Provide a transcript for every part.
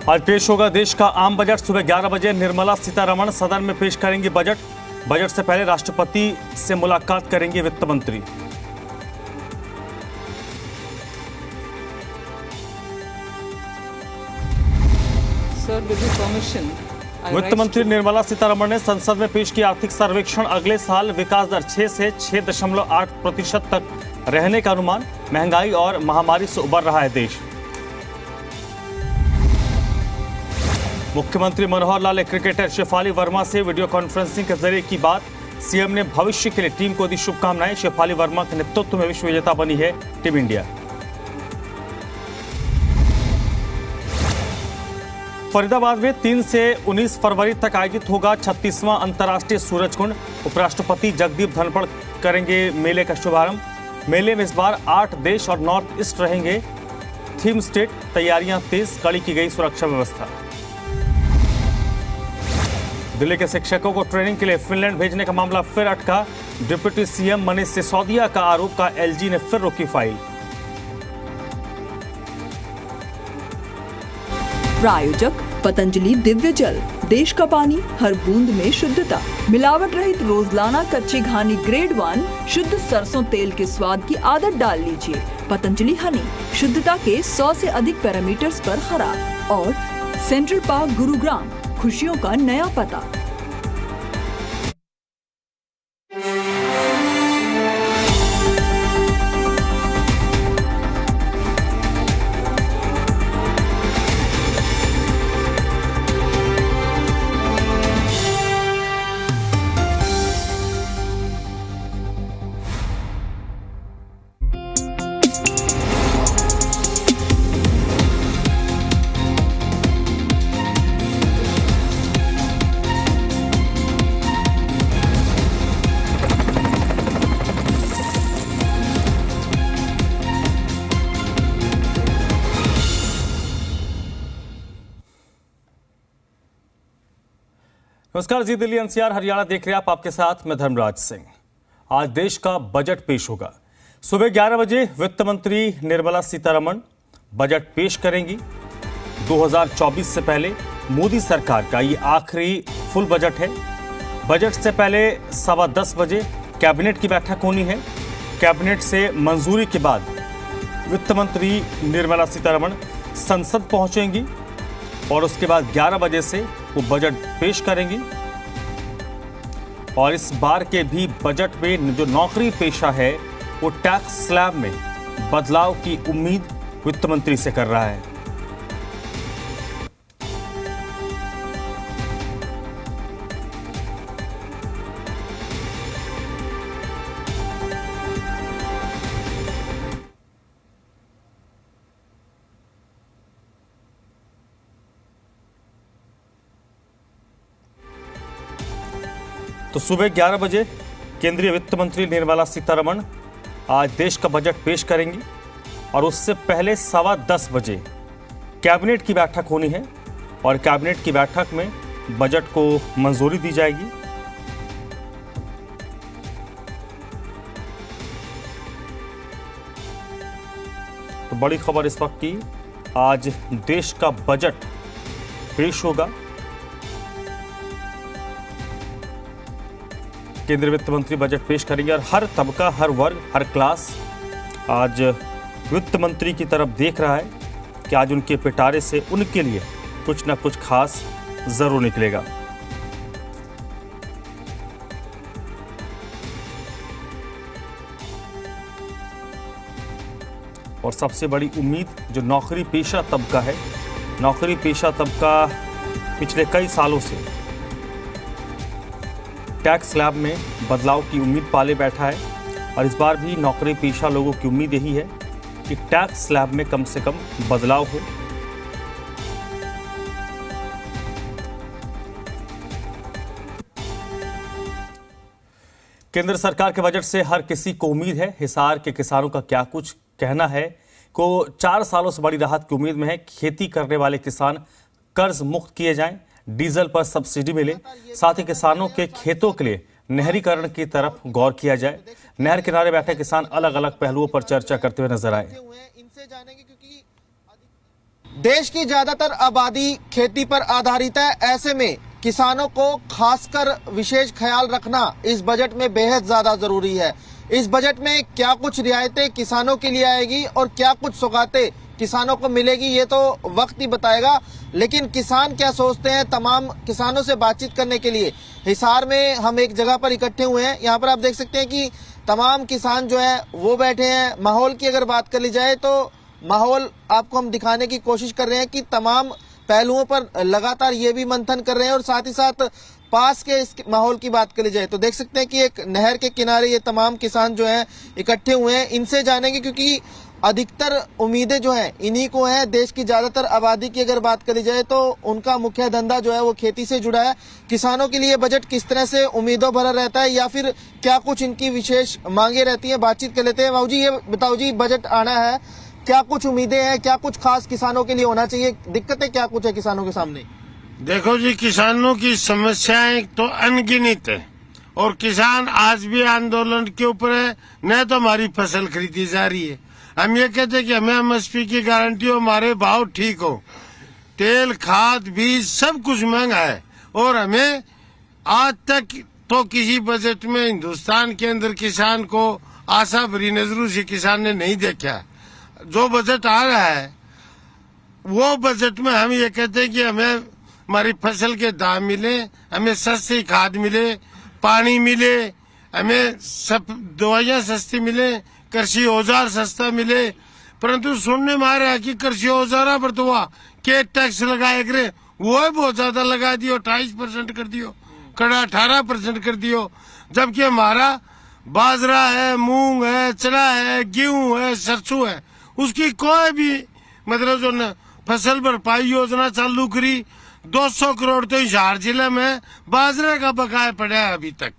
आज पेश होगा देश का आम बजट। सुबह 11 बजे निर्मला सीतारमण सदन में पेश करेंगी बजट। बजट से पहले राष्ट्रपति से मुलाकात करेंगे वित्त मंत्री। वित्त मंत्री निर्मला सीतारमण ने संसद में पेश किया आर्थिक सर्वेक्षण। अगले साल विकास दर 6 से 6.8% तक रहने का अनुमान। महंगाई और महामारी से उबर रहा है देश। मुख्यमंत्री मनोहर लाल ने क्रिकेटर शेफाली वर्मा से वीडियो कॉन्फ्रेंसिंग के जरिए की बात। सीएम ने भविष्य के लिए टीम को दी शुभकामनाएं। शेफाली वर्मा के नेतृत्व में विश्व विजेता बनी है टीम इंडिया। फरीदाबाद में 3 से 19 फरवरी तक आयोजित होगा 36वां अंतर्राष्ट्रीय सूरज कुंड। उपराष्ट्रपति जगदीप धनखड़ करेंगे मेले का शुभारंभ। मेले में इस बार 8 देश और नॉर्थ ईस्ट रहेंगे थीम स्टेट। तैयारियां तेज, कड़ी की गई सुरक्षा व्यवस्था। दिल्ली के शिक्षकों को ट्रेनिंग के लिए फिनलैंड भेजने का मामला फिर अटका। डिप्टी सीएम मनीष सिसोदिया का आरोप का एलजी ने फिर रोकी फाइल। प्रायोजक पतंजलि दिव्य जल, देश का पानी हर बूंद में शुद्धता। मिलावट रहित रोजलाना कच्चे घानी ग्रेड 1 शुद्ध सरसों तेल के स्वाद की आदत डाल लीजिए। पतंजलि हनी, शुद्धता के 100 से अधिक पैरामीटर्स पर खरा। और सेंट्रल पार्क गुरुग्राम, खुशियों का नया पता। नमस्कार, जी दिल्ली एनसीआर हरियाणा देख रहे हैं आप। आपके साथ मैं धर्मराज सिंह। आज देश का बजट पेश होगा। सुबह 11 बजे वित्त मंत्री निर्मला सीतारमण बजट पेश करेंगी। 2024 से पहले मोदी सरकार का ये आखिरी फुल बजट है। बजट से पहले 10:15 बजे कैबिनेट की बैठक होनी है। कैबिनेट से मंजूरी के बाद वित्त मंत्री निर्मला सीतारमण संसद पहुंचेंगी और उसके बाद 11 बजे से वो बजट पेश करेंगी। और इस बार के भी बजट में जो नौकरी पेशा है वो टैक्स स्लैब में बदलाव की उम्मीद वित्त मंत्री से कर रहा है। तो सुबह 11 बजे केंद्रीय वित्त मंत्री निर्मला सीतारमण आज देश का बजट पेश करेंगी और उससे पहले 10:15 बजे कैबिनेट की बैठक होनी है और कैबिनेट की बैठक में बजट को मंजूरी दी जाएगी। तो बड़ी खबर इस वक्त की, आज देश का बजट पेश होगा। केंद्रीय वित्त मंत्री बजट पेश करेंगे और हर तबका, हर वर्ग, हर क्लास आज वित्त मंत्री की तरफ देख रहा है कि आज उनके पिटारे से उनके लिए कुछ ना कुछ खास जरूर निकलेगा। और सबसे बड़ी उम्मीद जो नौकरी पेशा तबका है, नौकरी पेशा तबका पिछले कई सालों से टैक्स स्लैब में बदलाव की उम्मीद पाले बैठा है और इस बार भी नौकरी पेशा लोगों की उम्मीद यही है कि टैक्स स्लैब में कम से कम बदलाव हो। केंद्र सरकार के बजट से हर किसी को उम्मीद है। हिसार के किसानों का क्या कुछ कहना है को 4 सालों से बड़ी राहत की उम्मीद में है। खेती करने वाले किसान कर्ज मुक्त किए जाएं, डीजल पर सब्सिडी मिले, साथ ही किसानों के खेतों के लिए नहरीकरण की तरफ गौर किया जाए। नहर किनारे बैठे किसान अलग अलग पहलुओं पर चर्चा करते हुए नजर आए। देश की ज्यादातर आबादी खेती पर आधारित है। ऐसे में किसानों को खासकर विशेष ख्याल रखना इस बजट में बेहद ज्यादा जरूरी है। इस बजट में क्या कुछ रियायतें किसानों के लिए आएगी और क्या कुछ सौगातें किसानों को मिलेगी, ये तो वक्त ही बताएगा। लेकिन किसान क्या सोचते हैं, तमाम किसानों से बातचीत करने के लिए हिसार में हम एक जगह पर इकट्ठे हुए हैं। यहाँ पर आप देख सकते हैं कि तमाम किसान जो है वो बैठे हैं। माहौल की अगर बात कर ली जाए तो माहौल आपको हम दिखाने की कोशिश कर रहे हैं कि तमाम पहलुओं पर लगातार ये भी मंथन कर रहे हैं। और साथ ही साथ पास के इस माहौल की बात करी जाए तो देख सकते हैं कि एक नहर के किनारे ये तमाम किसान जो हैं इकट्ठे हुए हैं। इनसे जानेंगे क्योंकि अधिकतर उम्मीदें जो हैं इन्हीं को हैं। देश की ज्यादातर आबादी की अगर बात करी जाए तो उनका मुख्य धंधा जो है वो खेती से जुड़ा है। किसानों के लिए बजट किस तरह से उम्मीदों भरा रहता है या फिर क्या कुछ इनकी विशेष मांगे रहती हैं, बातचीत कर लेते हैं। बाबू जी ये बताओ जी, बजट आना है, क्या कुछ उम्मीदें हैं, क्या कुछ खास किसानों के लिए होना चाहिए, दिक्कतें क्या कुछ है किसानों के सामने? देखो जी, किसानों की समस्याएं तो अनगिनत है और किसान आज भी आंदोलन के ऊपर है। न तो हमारी फसल खरीदी जा रही है, हम ये कहते हैं कि हमें एमएसपी की गारंटी हो, हमारे भाव ठीक हो। तेल, खाद, बीज सब कुछ महंगा है और हमें आज तक तो किसी बजट में हिंदुस्तान के अंदर किसान को आशा भरी नजरों से किसान ने नहीं देखा। जो बजट आ रहा है वो बजट में हम ये कहते हैं कि हमें हमारी फसल के दाम मिले, हमें सस्ती खाद मिले, पानी मिले, हमें सब दवाइयां सस्ती मिले, कृषि औजार सस्ता मिले। परंतु सुनने में आ रहा है कि कृषि औजारा पर तो वह के टैक्स लगाए करे, वो है बहुत ज्यादा लगा दियो, 28% कर दियो, कड़ा 18% कर दियो। जबकि हमारा बाजरा है, मूंग है, चना है, गेहूं है, सरसों है, उसकी कोई भी मतलब जो न फसल भरपाई योजना चालू करी। 200 करोड़ तो हिसार जिले में बाजरे का बकाया पड़ा है अभी तक।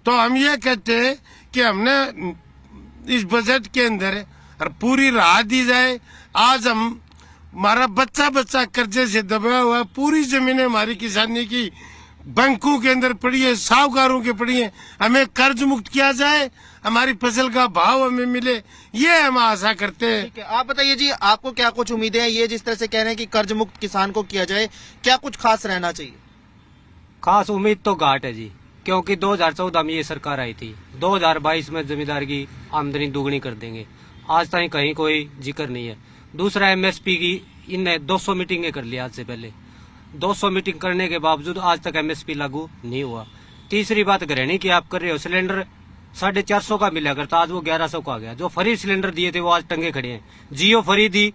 तो हम ये कहते हैं कि हमने इस बजट के अंदर पूरी राहत दी जाए। आज हम हमारा बच्चा बच्चा कर्जे से दबा हुआ है, पूरी जमीनें हमारी किसानी की बैंकों के अंदर पड़ी है, साहूकारों के पड़ी है, हमें कर्ज मुक्त किया जाए, हमारी फसल का भाव हमें मिले, ये हम आशा करते हैं। ठीक है, आप बताइए जी, आपको क्या कुछ उम्मीदें हैं? ये जिस तरह से कह रहे हैं कि कर्ज मुक्त किसान को किया जाए, क्या कुछ खास रहना चाहिए? खास उम्मीद तो घाट है जी, क्योंकि 2014 में ये सरकार आई थी, 2022 में जमींदार की आमदनी दुगनी कर देंगे, आज तक कहीं कोई जिक्र नहीं है। दूसरा एमएसपी की इनने 200 मीटिंगें कर ली आज से पहले, 200 मीटिंग करने के बावजूद आज तक एमएसपी लागू नहीं हुआ। तीसरी बात घरेणी की आप कर रहे हो, सिलेंडर 450 का मिला करता, आज वो 1100 का आ गया। जो फ्री सिलेंडर दिए थे वो आज टंगे खड़े हैं। जियो फ्री दी,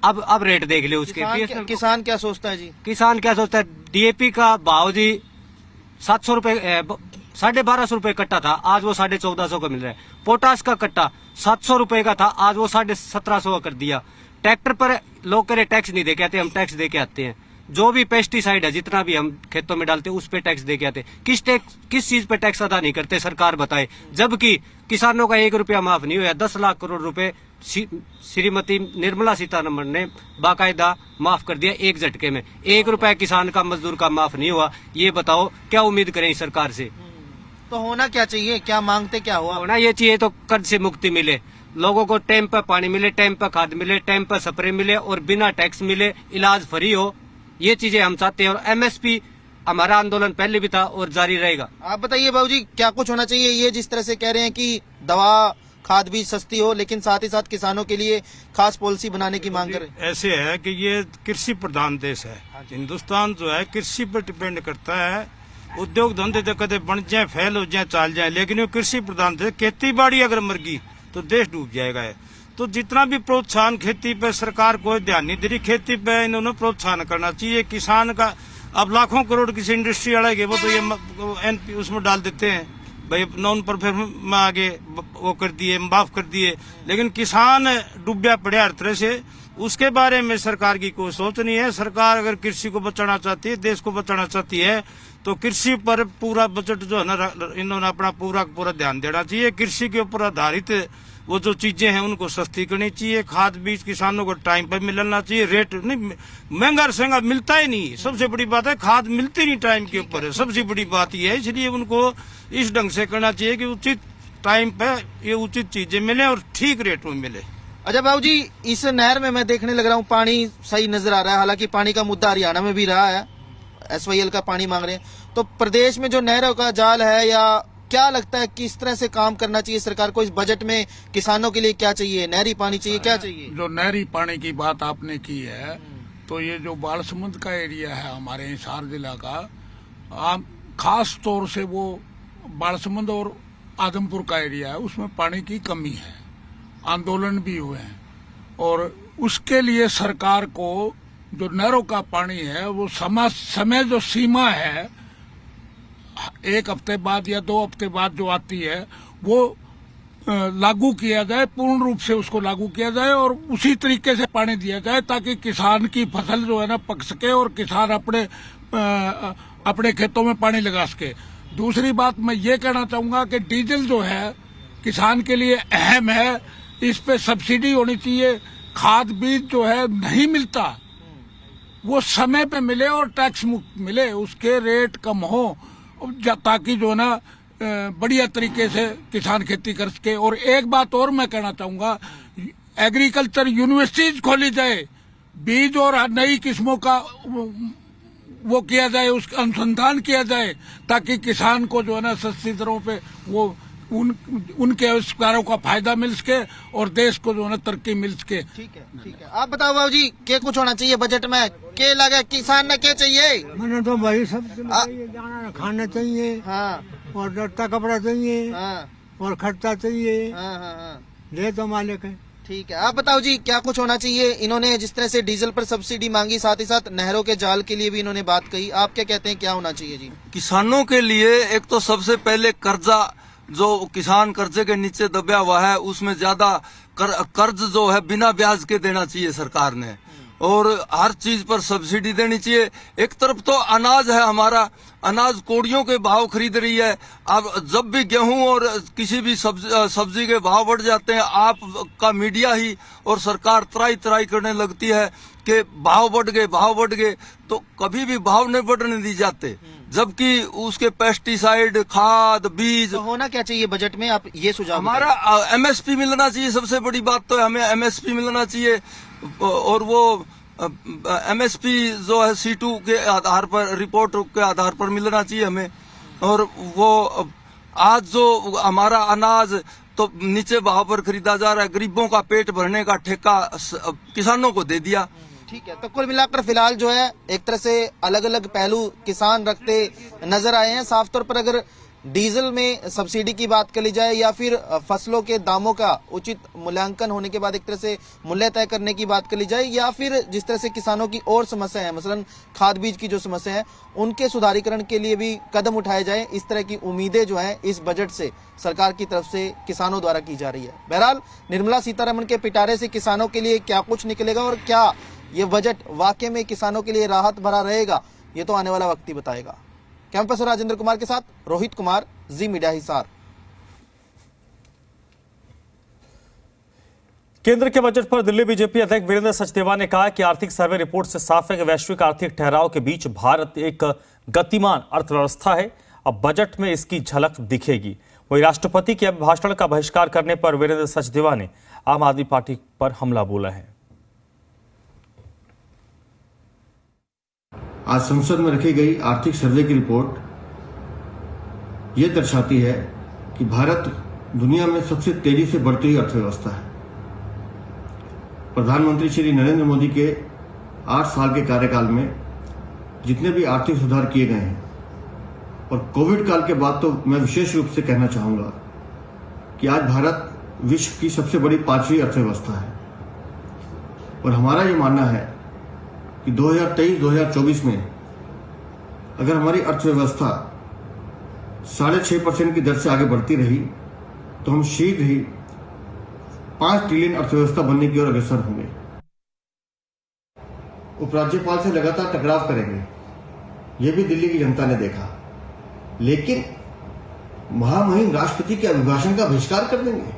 अब रेट देख ले उसके। किसान क्या सोचता है जी? किसान क्या सोचता है, डीएपी का भाव जी 700 रुपए 1250 रुपए कट्टा था, आज वो 1450 का मिल रहा है। पोटास का कट्टा 700 रुपए का था, आज वो 1750 का कर दिया। ट्रैक्टर पर लोग कह रहे टैक्स नहीं दे के आते, हम टैक्स दे के आते हैं। जो भी पेस्टिसाइड है जितना भी हम खेतों में डालते हैं उस पे टैक्स दे के आते हैं। किस चीज पे टैक्स अदा नहीं करते, सरकार बताए। जबकि किसानों का 1 रुपया माफ नहीं हुआ, 10 लाख करोड़ रुपए श्रीमती निर्मला सीतारमण ने बाकायदा माफ कर दिया एक झटके में। 1 रुपया किसान का, मजदूर का माफ नहीं हुआ। ये बताओ क्या उम्मीद करें इस सरकार से? तो होना क्या चाहिए, क्या मांगते, क्या हुआ? होना ये चाहिए तो कर्ज से मुक्ति मिले, लोगों को टाइम पर पानी मिले, टाइम पर खाद मिले, टाइम पर स्प्रे मिले और बिना टैक्स मिले, इलाज फ्री हो। ये चीजें हम चाहते हैं और एमएसपी हमारा आंदोलन पहले भी था और जारी रहेगा। आप बताइए बाबूजी, क्या कुछ होना चाहिए? ये जिस तरह से कह रहे हैं कि दवा खाद भी सस्ती हो, लेकिन साथ ही साथ किसानों के लिए खास पॉलिसी बनाने की मांग करें। ऐसे है कि ये कृषि प्रधान देश है, हिंदुस्तान जो है कृषि पर डिपेंड करता है। उद्योग धंधे तो कदे बन जाए, फैल हो जाए, चाल जाए, लेकिन ये कृषि प्रधान देश, खेती बाड़ी अगर मर गई तो देश डूब जाएगा। तो जितना भी प्रोत्साहन खेती पे सरकार को ध्यान नहीं दे रही, खेती पे इन्होंने प्रोत्साहन करना चाहिए किसान का। अब लाखों करोड़ किसी इंडस्ट्री वाले वो तो ये एनपी उसमें डाल देते हैं, भाई नॉन परफॉर्मेंस में आगे वो कर दिए, माफ कर दिए, लेकिन किसान डूबया पड़े हर तरह से। उसके बारे में सरकार की कोई सोच नहीं है। सरकार अगर कृषि को बचाना चाहती है, देश को बचाना चाहती है, तो कृषि पर पूरा बजट जो है ना, इन्होंने अपना पूरा ध्यान देना चाहिए। कृषि के ऊपर आधारित वो जो चीजें हैं उनको सस्ती करनी चाहिए। खाद बीज किसानों को टाइम पर मिलना चाहिए, रेट नहीं महंगा सहंगा मिलता ही नहीं। सबसे बड़ी बात है खाद मिलती नहीं टाइम के ऊपर, सबसे बड़ी बात यह है। इसलिए उनको इस ढंग से करना चाहिए कि उचित टाइम पे ये उचित चीजें मिले और ठीक रेट में मिले। अच्छा बाबू जी, इस नहर में मैं देखने लग रहा हूँ पानी सही नजर आ रहा है, हालांकि पानी का मुद्दा हरियाणा में भी रहा है, SYL का पानी मांग रहे हैं, तो प्रदेश में जो नहरों का जाल है, या क्या लगता है किस तरह से काम करना चाहिए सरकार को? इस बजट में किसानों के लिए क्या चाहिए? नहरी पानी चाहिए, क्या चाहिए? जो नहरी पानी की बात आपने की है, तो ये जो बालसमुंद का एरिया है हमारे हिसार जिला का, खास तौर से वो बालसमुंद और आदमपुर का एरिया है, उसमें पानी की कमी है, आंदोलन भी हुए हैं, और उसके लिए सरकार को जो नहरों का पानी है वो समय जो सीमा है, 1 हफ्ते बाद या 2 हफ्ते बाद जो आती है, वो लागू किया जाए, पूर्ण रूप से उसको लागू किया जाए और उसी तरीके से पानी दिया जाए, ताकि किसान की फसल जो है ना पक सके और किसान अपने खेतों में पानी लगा सके। दूसरी बात मैं ये कहना चाहूंगा कि डीजल जो है किसान के लिए अहम है, इस पे सब्सिडी होनी चाहिए। खाद बीज जो है नहीं मिलता, वो समय पे मिले और टैक्स मुक्त मिले, उसके रेट कम हो, ताकि जो ना बढ़िया तरीके से किसान खेती कर सके। और एक बात और मैं कहना चाहूंगा, एग्रीकल्चर यूनिवर्सिटीज खोली जाए, बीज और नई किस्मों का वो किया जाए, उसका अनुसंधान किया जाए, ताकि किसान को जो है ना सस्ती दरों पे वो उनके आविष्कारों का फायदा मिल सके और देश को जो है ना तरक्की मिल सके। ठीक है, ठीक है। आप बताओ बाबू जी, क्या कुछ होना चाहिए बजट में? क्या लगे किसान ने क्या चाहिए? मैंने तो भाई सब चाहिए, दाना खाना चाहिए, हाँ, और लड़ता कपड़ा चाहिए, हाँ, और खर्चा चाहिए, हाँ, हाँ, हाँ। ले तो मालिक है। ठीक है, आप बताओ जी, क्या कुछ होना चाहिए? इन्होंने जिस तरह से डीजल पर सब्सिडी मांगी, साथ ही साथ नहरों के जाल के लिए भी इन्होंने बात कही, आप क्या कहते हैं, क्या होना चाहिए जी? किसानों के लिए एक तो सबसे पहले कर्जा, जो किसान कर्जे के नीचे दबा हुआ है, उसमें ज्यादा कर्ज जो है बिना ब्याज के देना चाहिए सरकार ने, और हर चीज पर सब्सिडी देनी चाहिए। एक तरफ तो अनाज है, हमारा अनाज कोड़ियों के भाव खरीद रही है। अब जब भी गेहूं और किसी भी सब्जी के भाव बढ़ जाते हैं, आपका मीडिया ही और सरकार त्राई त्राई करने लगती है कि भाव बढ़ गए, तो कभी भी भाव नहीं बढ़ने दी जाते, जबकि उसके पेस्टिसाइड, खाद, बीज। तो होना क्या चाहिए बजट में, आप ये सुझाव? हमारा MSP मिलना चाहिए, सबसे बड़ी बात तो है हमें MSP मिलना चाहिए, और वो MSP जो है C2 के आधार पर, रिपोर्ट के आधार पर मिलना चाहिए हमें। और वो आज जो हमारा अनाज तो नीचे भाव पर खरीदा जा रहा है, गरीबों का पेट भरने का ठेका किसानों को दे दिया। ठीक है, तो कुल मिलाकर फिलहाल जो है एक तरह से अलग अलग पहलू किसान रखते नजर आए हैं। साफ तौर पर अगर डीजल में सब्सिडी की बात कर ली जाए, या फिर फसलों के दामों का उचित मूल्यांकन होने के बाद एक तरह से मूल्य तय करने की बात कर ली जाए, या फिर जिस तरह से किसानों की और समस्या है, मसलन खाद बीज की जो समस्या है, उनके सुधारीकरण के लिए भी कदम उठाए जाए, इस तरह की उम्मीदें जो हैं इस बजट से सरकार की तरफ से किसानों द्वारा की जा रही है। बहरहाल निर्मला सीतारमण के पिटारे से किसानों के लिए क्या कुछ निकलेगा और क्या ये बजट वाकई में किसानों के लिए राहत भरा रहेगा, ये तो आने वाला वक्त ही बताएगा। कैंपस और राजेंद्र कुमार के साथ रोहित कुमार, जी मीडिया हिसार। केंद्र के बजट पर दिल्ली बीजेपी अध्यक्ष वीरेंद्र सचदेवा ने कहा कि आर्थिक सर्वे रिपोर्ट से साफ है कि वैश्विक आर्थिक ठहराव के बीच भारत एक गतिमान अर्थव्यवस्था है। अब बजट में इसकी झलक दिखेगी। वहीं राष्ट्रपति के अभिभाषण का बहिष्कार करने पर वीरेंद्र सचदेवा ने आम आदमी पार्टी पर हमला बोला है। आज संसद में रखी गई आर्थिक सर्वे की रिपोर्ट ये दर्शाती है कि भारत दुनिया में सबसे तेजी से बढ़ती हुई अर्थव्यवस्था है। प्रधानमंत्री श्री नरेंद्र मोदी के 8 साल के कार्यकाल में जितने भी आर्थिक सुधार किए गए हैं, और कोविड काल के बाद तो मैं विशेष रूप से कहना चाहूंगा कि आज भारत विश्व की सबसे बड़ी 5वीं अर्थव्यवस्था है। और हमारा ये मानना है कि 2023-2024 में अगर हमारी अर्थव्यवस्था 6.5% की दर से आगे बढ़ती रही तो हम शीघ्र ही 5 ट्रिलियन अर्थव्यवस्था बनने की ओर अग्रसर होंगे। उपराज्यपाल से लगातार टकराव करेंगे, यह भी दिल्ली की जनता ने देखा, लेकिन महामहिम राष्ट्रपति के अभिभाषण का बहिष्कार कर देंगे।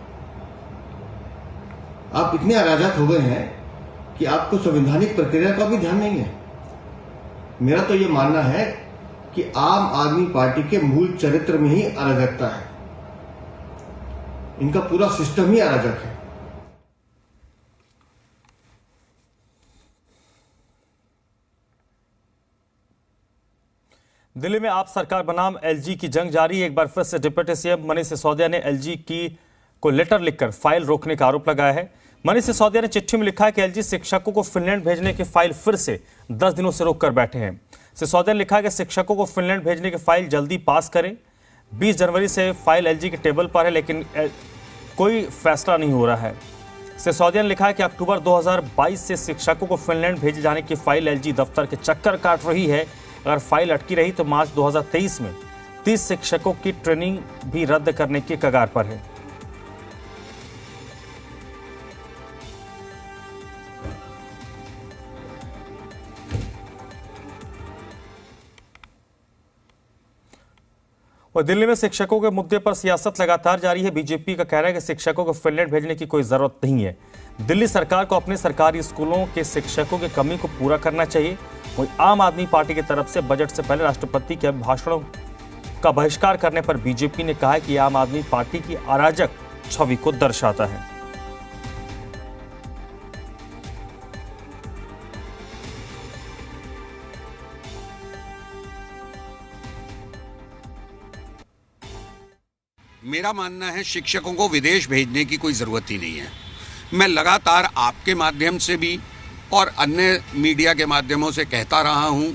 आप इतने अराजक हो गए हैं कि आपको संवैधानिक प्रक्रिया का भी ध्यान नहीं है। मेरा तो ये मानना है कि आम आदमी पार्टी के मूल चरित्र में ही अराजकता है। इनका पूरा सिस्टम ही अराजक है। दिल्ली में आप सरकार बनाम एलजी की जंग जारी है। एक बार फिर से डिप्टी सीएम मनीष सिसोदिया ने एलजी को लेटर लिखकर फाइल रोकने का आरोप लगाया है। मनीष सिसोदिया ने चिट्ठी में लिखा है कि एलजी शिक्षकों को फिनलैंड भेजने की फाइल फिर से 10 दिनों से रोक कर बैठे हैं। सिसोदिया ने लिखा है कि शिक्षकों को फिनलैंड भेजने की फाइल जल्दी पास करें। 20 जनवरी से फाइल एलजी के टेबल पर है, लेकिन कोई फैसला नहीं हो रहा है। सिसोदिया ने लिखा है कि अक्टूबर 2022 से शिक्षकों को फिनलैंड भेजे जाने की फाइल एलजी दफ्तर के चक्कर काट रही है। अगर फाइल अटकी रही तो मार्च 2023 में 30 शिक्षकों की ट्रेनिंग भी रद्द करने की कगार पर है। और दिल्ली में शिक्षकों के मुद्दे पर सियासत लगातार जारी है। बीजेपी का कहना है कि शिक्षकों को फिनलैंड भेजने की कोई जरूरत नहीं है। दिल्ली सरकार को अपने सरकारी स्कूलों के शिक्षकों की कमी को पूरा करना चाहिए। वहीं आम आदमी पार्टी की तरफ से बजट से पहले राष्ट्रपति के अभिभाषणों का बहिष्कार करने पर बीजेपी ने कहा है कि आम आदमी पार्टी की अराजक छवि को दर्शाता है। मेरा मानना है शिक्षकों को विदेश भेजने की कोई ज़रूरत ही नहीं है। मैं लगातार आपके माध्यम से भी और अन्य मीडिया के माध्यमों से कहता रहा हूं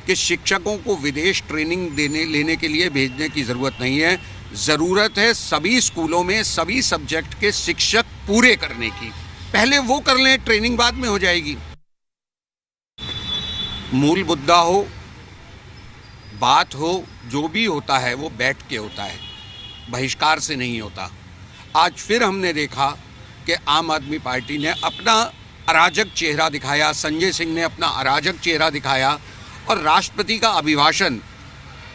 कि शिक्षकों को विदेश ट्रेनिंग लेने के लिए भेजने की ज़रूरत नहीं है। ज़रूरत है सभी स्कूलों में सभी सब्जेक्ट के शिक्षक पूरे करने की। पहले वो कर लें, ट्रेनिंग बाद में हो जाएगी। मूल मुद्दा हो, बात हो, जो भी होता है वो बैठ के होता है, बहिष्कार से नहीं होता। आज फिर हमने देखा कि आम आदमी पार्टी ने अपना अराजक चेहरा दिखाया, संजय सिंह ने अपना अराजक चेहरा दिखाया और राष्ट्रपति का अभिभाषण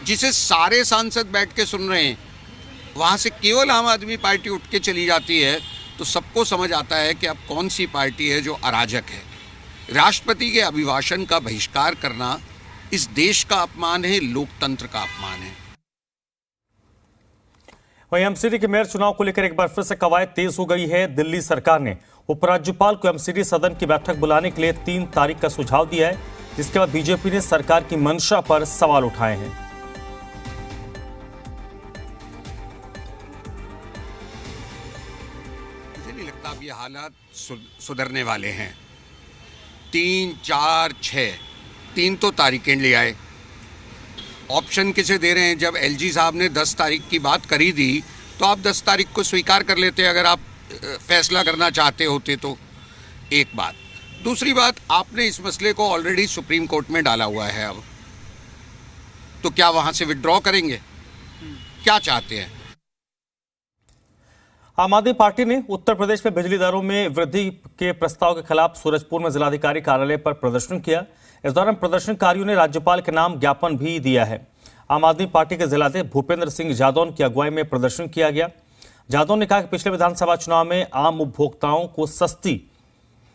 जिसे सारे सांसद बैठ के सुन रहे हैं, वहाँ से केवल आम आदमी पार्टी उठ के चली जाती है, तो सबको समझ आता है कि अब कौन सी पार्टी है जो अराजक है। राष्ट्रपति के अभिभाषण का बहिष्कार करना इस देश का अपमान है, लोकतंत्र का अपमान है। वहीं एमसीडी के मेयर चुनाव को लेकर एक बार फिर से कवायद तेज हो गई है। दिल्ली सरकार ने उपराज्यपाल को एमसीडी सदन की बैठक बुलाने के लिए 3 तारीख का सुझाव दिया है, जिसके बाद बीजेपी ने सरकार की मंशा पर सवाल उठाए हैं। मुझे नहीं लगता अब ये हालात सुधरने वाले हैं। 3, 4, 6 3 तो तारीखें ले आए। ऑप्शन किसे दे रहे हैं? जब एलजी साहब ने 10 तारीख की बात करी दी तो आप 10 तारीख को स्वीकार कर लेते अगर आप फैसला करना चाहते होते तो। एक बात। दूसरी बात, आपने इस मसले को ऑलरेडी सुप्रीम कोर्ट में डाला हुआ है। अब तो क्या वहां से विड्रॉ करेंगे? क्या चाहते हैं? आम आदमी पार्टी ने उत्तर प्रदेश में बिजली दरों में वृद्धि के प्रस्ताव के खिलाफ सूरजपुर में जिलाधिकारी कार्यालय पर प्रदर्शन किया। इस दौरान प्रदर्शनकारियों ने राज्यपाल के नाम ज्ञापन भी दिया है। आम आदमी पार्टी के जिलाध्यक्ष भूपेंद्र सिंह जादौन की अगुवाई में प्रदर्शन किया गया। जादौन ने कहा कि पिछले विधानसभा चुनाव में आम उपभोक्ताओं को सस्ती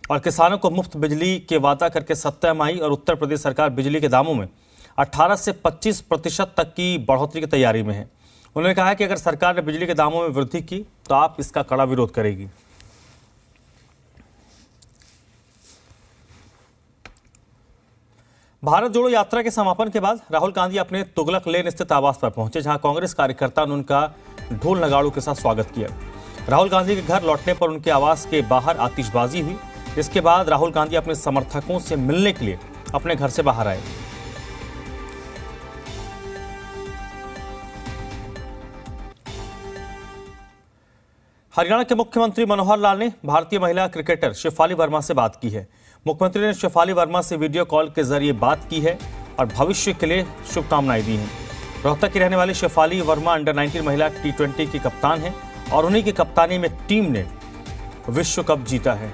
और किसानों को मुफ्त बिजली के वादा करके सत्ता में आई और उत्तर प्रदेश सरकार बिजली के दामों में 18 से 25% तक की बढ़ोतरी की तैयारी में है। उन्होंने कहा कि अगर सरकार ने बिजली के दामों में वृद्धि की तो आप इसका कड़ा विरोध करेगी। भारत जोड़ो यात्रा के समापन के बाद राहुल गांधी अपने तुगलक लेन स्थित आवास पर पहुंचे, जहां कांग्रेस कार्यकर्ताओं ने उनका ढोल नगाड़ों के साथ स्वागत किया। राहुल गांधी के घर लौटने पर उनके आवास के बाहर आतिशबाजी हुई। इसके बाद राहुल गांधी अपने समर्थकों से मिलने के लिए अपने घर से बाहर आए। हरियाणा के मुख्यमंत्री मनोहर लाल ने भारतीय महिला क्रिकेटर शेफाली वर्मा से बात की है। मुख्यमंत्री ने शेफाली वर्मा से वीडियो कॉल के जरिए बात की है और भविष्य के लिए शुभकामनाएं दी हैं। रोहतक की रहने वाली शेफाली वर्मा अंडर 19 महिला T20 की कप्तान है और उन्हीं की कप्तानी में टीम ने विश्व कप जीता है।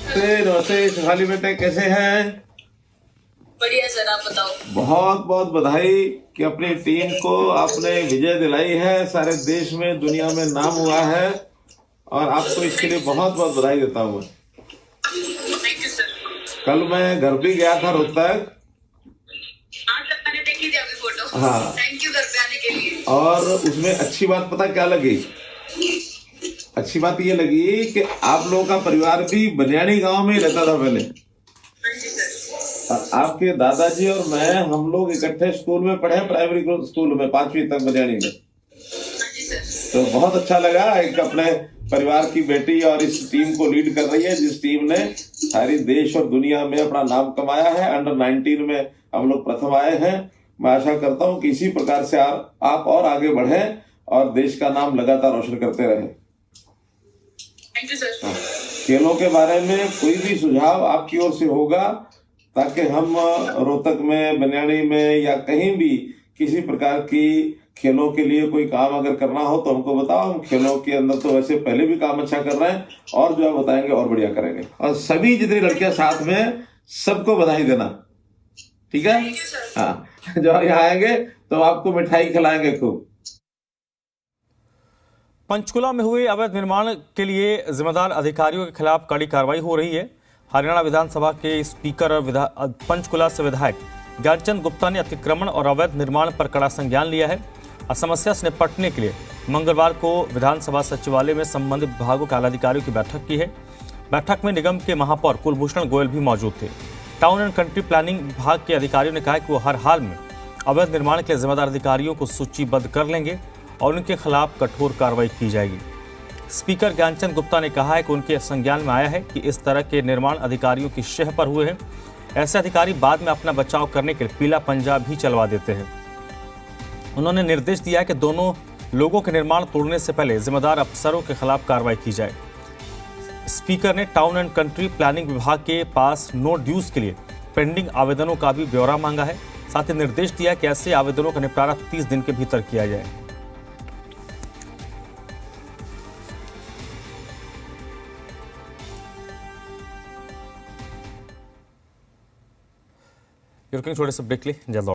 शेफाली बेटे कैसे हैं? बढ़िया सर, आप बताओ। बहुत बहुत बधाई कि अपनी टीम को आपने विजय दिलाई है। सारे देश में दुनिया में नाम हुआ है और आपको इसके लिए बहुत बहुत बधाई देता हूँ। Thank you sir. कल मैं घर भी गया था रोहतक। हाँ सर, मैंने देखी थी आपकी फोटो। हाँ, थैंक यू घर पे आने के लिए। और उसमें अच्छी बात पता क्या लगी? अच्छी बात ये लगी कि आप लोगों का परिवार भी बनियानी गांव में रहता था पहले। हाँ जी सर। आपके दादाजी और मैं हम लोग इकट्ठे स्कूल में पढ़े, प्राइमरी स्कूल में 5वीं तक बनियानी में। तो बहुत अच्छा लगा एक अपने परिवार की बेटी और इस टीम को लीड कर रही है, जिस टीम ने सारी देश और दुनिया में अपना नाम कमाया है। अंडर 19 में हम लोग प्रथम आए हैं। मैं आशा करता हूं कि इसी प्रकार से आप और आगे बढ़ें और देश का नाम लगातार रोशन करते रहें। Thank you sir. खेलों के बारे में कोई भी सुझाव आपकी ओर से होगा ताकि हम रोहतक में, बनियानी में या कहीं भी किसी प्रकार की खेलों के लिए कोई काम अगर करना हो तो हमको बताओ। हम खेलों के अंदर तो वैसे पहले भी काम अच्छा कर रहे हैं और जो आप बताएंगे और बढ़िया करेंगे। और सभी जितनी लड़कियां साथ में, सबको बधाई देना, ठीक है? हाँ, जो यहाँ आएंगे तो आपको मिठाई खिलाएंगे खूब। पंचकुला में हुए अवैध निर्माण के लिए जिम्मेदार अधिकारियों के खिलाफ कड़ी कार्रवाई हो रही है। हरियाणा विधानसभा के स्पीकर और पंचकुला से विधायक ज्ञानचंद गुप्ता ने अतिक्रमण और अवैध निर्माण पर कड़ा संज्ञान लिया है। समस्या से निपटने के लिए मंगलवार को विधानसभा सचिवालय में संबंधित विभागों के आलाधिकारियों की बैठक की है। बैठक में निगम के महापौर कुलभूषण गोयल भी मौजूद थे। टाउन एंड कंट्री प्लानिंग विभाग के अधिकारियों ने कहा कि वो हर हाल में अवैध निर्माण के जिम्मेदार अधिकारियों को सूचीबद्ध कर लेंगे और उनके खिलाफ कठोर कार्रवाई की जाएगी। स्पीकर ज्ञानचंद गुप्ता ने कहा है कि उनके संज्ञान में आया है कि इस तरह के निर्माण अधिकारियों की शह पर हुए हैं। ऐसे अधिकारी बाद में अपना बचाव करने के लिए पीला पंजा भी चलवा देते हैं। उन्होंने निर्देश दिया है कि दोनों लोगों के निर्माण तोड़ने से पहले जिम्मेदार अफसरों के खिलाफ कार्रवाई की जाए। स्पीकर ने टाउन एंड कंट्री प्लानिंग विभाग के पास नो ड्यूज के लिए पेंडिंग आवेदनों का भी ब्यौरा मांगा है। साथ ही निर्देश दिया कि ऐसे आवेदनों का निपटारा 30 दिन के भीतर किया जाए। रुकेंगे छोटे से ब्रेक ले, जल्द